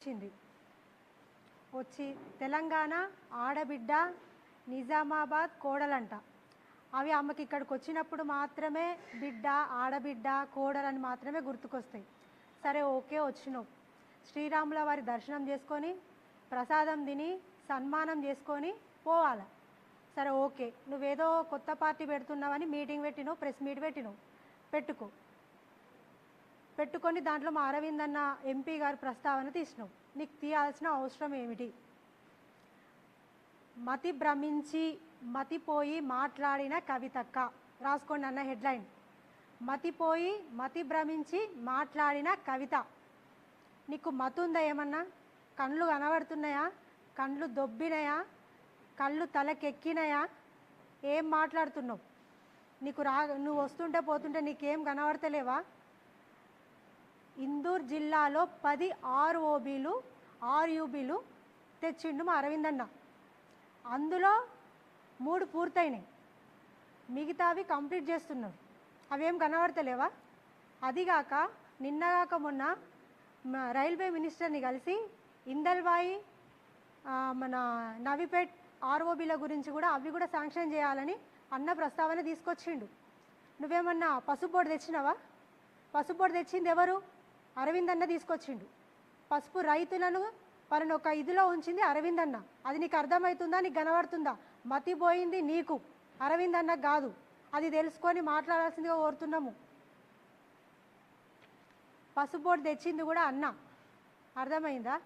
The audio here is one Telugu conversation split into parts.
వచ్చింది. వచ్చి తెలంగాణ ఆడబిడ్డ నిజామాబాద్ కోడలంట. అవి అమ్మకి ఇక్కడికి వచ్చినప్పుడు మాత్రమే బిడ్డ ఆడబిడ్డ కోడలని మాత్రమే గుర్తుకొస్తాయి. సరే ఓకే వచ్చినావు, శ్రీరాముల వారి దర్శనం చేసుకొని ప్రసాదం తిని సన్మానం చేసుకొని పోవాలి. సరే ఓకే, నువ్వేదో కొత్త పార్టీ పెడుతున్నావని మీటింగ్ పెట్టినావు, ప్రెస్ మీట్ పెట్టినావు, పెట్టుకొని దాంట్లో మా అరవింద్ అన్న ఎంపీ గారు ప్రస్తావన తీసినావు. నీకు తీయాల్సిన అవసరం ఏమిటి? మతి భ్రమించి మతిపోయి మాట్లాడిన కవితక్క, రాసుకోండి అన్న హెడ్లైన్. మతి భ్రమించి మాట్లాడిన కవిత. నీకు మతి ఉందా ఏమన్నా? కళ్ళు కనబడుతున్నాయా? కళ్ళు దొబ్బినాయా? కళ్ళు తలకెక్కినాయా? ఏం మాట్లాడుతున్నావు? నీకు నువ్వు వస్తుంటే పోతుంటే నీకేం కనబడతలేవా? ఇందూర్ జిల్లాలో 10 ఆర్యూబీలు తెచ్చిండు మా అరవింద్ అన్న. అందులో 3 పూర్తయినాయి, మిగతావి కంప్లీట్ చేస్తున్నారు. అవేం కనబడతలేవా? అదిగాక నిన్నగాక మొన్న రైల్వే మినిస్టర్ని కలిసి ఇందల్వాయి మన నవిపేట్ ఆర్ఓబీల గురించి కూడా అవి కూడా శాంక్షన్ చేయాలని అన్న ప్రస్తావన తీసుకొచ్చిండు. నువ్వేమన్నా పసుపు బోర్డు తెచ్చినావా? పసుపు బోర్డు తెచ్చింది ఎవరు? అరవింద్ అన్న తీసుకొచ్చిండు. పసుపు రైతులను వాళ్ళని ఒక ఇదిలో ఉంచింది అరవింద్ అన్న. అది నీకు అర్థమవుతుందా? నీకు కనబడుతుందా? మతిపోయింది నీకు, అరవింద్ అన్న కాదు. అది తెలుసుకొని మాట్లాడాల్సిందిగా కోరుతున్నాము. పసుపు బోర్డు తెచ్చింది కూడా అన్న, అర్థమైందా?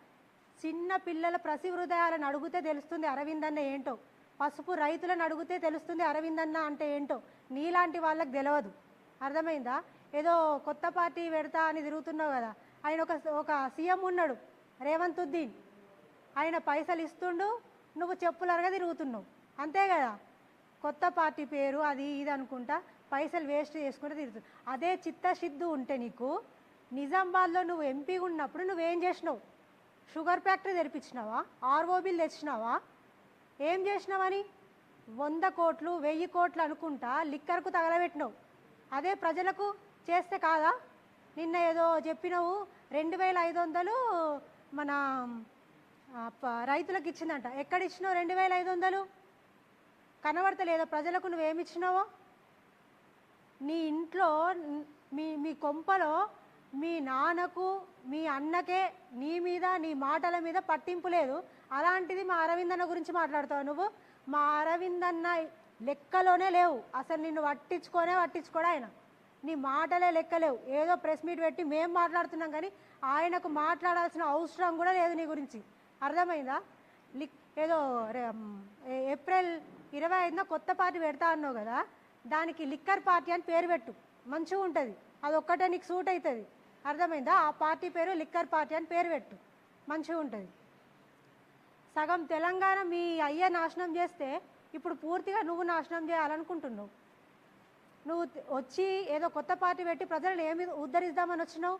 చిన్న పిల్లల ప్రసి హృదయాలను అడిగితే తెలుస్తుంది అరవింద్ అన్న ఏంటో, పసుపు రైతులను అడిగితే తెలుస్తుంది అరవింద్ అన్న అంటే ఏంటో. నీలాంటి వాళ్ళకి తెలియదు, అర్థమైందా? ఏదో కొత్త పార్టీ పెడతా అని తిరుగుతున్నావు కదా. ఆయన ఒక సీఎం ఉన్నాడు రేవంత్ ఉద్దీన్, ఆయన పైసలు ఇస్తుండు, నువ్వు చెప్పులరగా తిరుగుతున్నావు, అంతే కదా. కొత్త పార్టీ పేరు అది ఇది అనుకుంటా పైసలు వేస్ట్ చేసుకుంటూ తిరుగుతున్నావు. అదే చిత్తశుద్ధి ఉంటే నీకు నిజామాబాద్లో నువ్వు ఎంపీ ఉన్నప్పుడు నువ్వేం చేసినావు? షుగర్ ఫ్యాక్టరీ తెరిపించినావా? ఆర్ఓబీలు తెచ్చినావా? ఏం చేసినావని 100 కోట్లు 1000 కోట్లు అనుకుంటా లిక్కర్కు తగలబెట్టినావు. అదే ప్రజలకు చేస్తే కాదా? నిన్న ఏదో చెప్పినావు 2500 మన రైతులకు ఇచ్చిందంట. ఎక్కడ ఇచ్చినావు 2500? కనబడతలేదో ప్రజలకు నువ్వేమిచ్చినావో? నీ ఇంట్లో మీ కొంపలో మీ నాన్నకు మీ అన్నకే నీ మీద నీ మాటల మీద పట్టింపు లేదు. అలాంటిది మా అరవింద్ అన్న గురించి మాట్లాడతావు నువ్వు. మా అరవింద్ అన్న లెక్కలోనే లేవు అసలు. నిన్ను పట్టించుకోడా ఆయన. నీ మాటలే లెక్కలేవు. ఏదో ప్రెస్ మీట్ పెట్టి మేము మాట్లాడుతున్నాం కానీ ఆయనకు మాట్లాడాల్సిన అవసరం కూడా లేదు నీ గురించి, అర్థమైందా? ఏదో ఏప్రిల్ 25న కొత్త పార్టీ పెడతా అన్నావు కదా, దానికి లిక్కర్ పార్టీ అని పేరు పెట్టు, మంచిగా ఉంటుంది. అదొక్కటే నీకు సూట్ అవుతుంది, అర్థమైందా? ఆ పార్టీ పేరు లిక్కర్ పార్టీ అని పేరు పెట్టు, మంచిగా ఉంటుంది. సగం తెలంగాణ మీ అయ్య నాశనం చేస్తే ఇప్పుడు పూర్తిగా నువ్వు నాశనం చేయాలనుకుంటున్నావు. నువ్వు వచ్చి ఏదో కొత్త పార్టీ పెట్టి ప్రజలను ఏమి ఉద్ధరిద్దామని వచ్చినావు?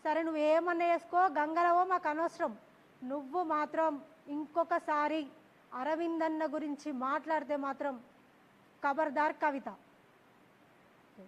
సరే నువ్వు ఏమన్నా వేసుకో, గంగలవో, మాకు అనవసరం. నువ్వు మాత్రం ఇంకొకసారి అరవింద్ అన్న గురించి మాట్లాడితే మాత్రం ఖబర్దార్ కవిత. Thank you.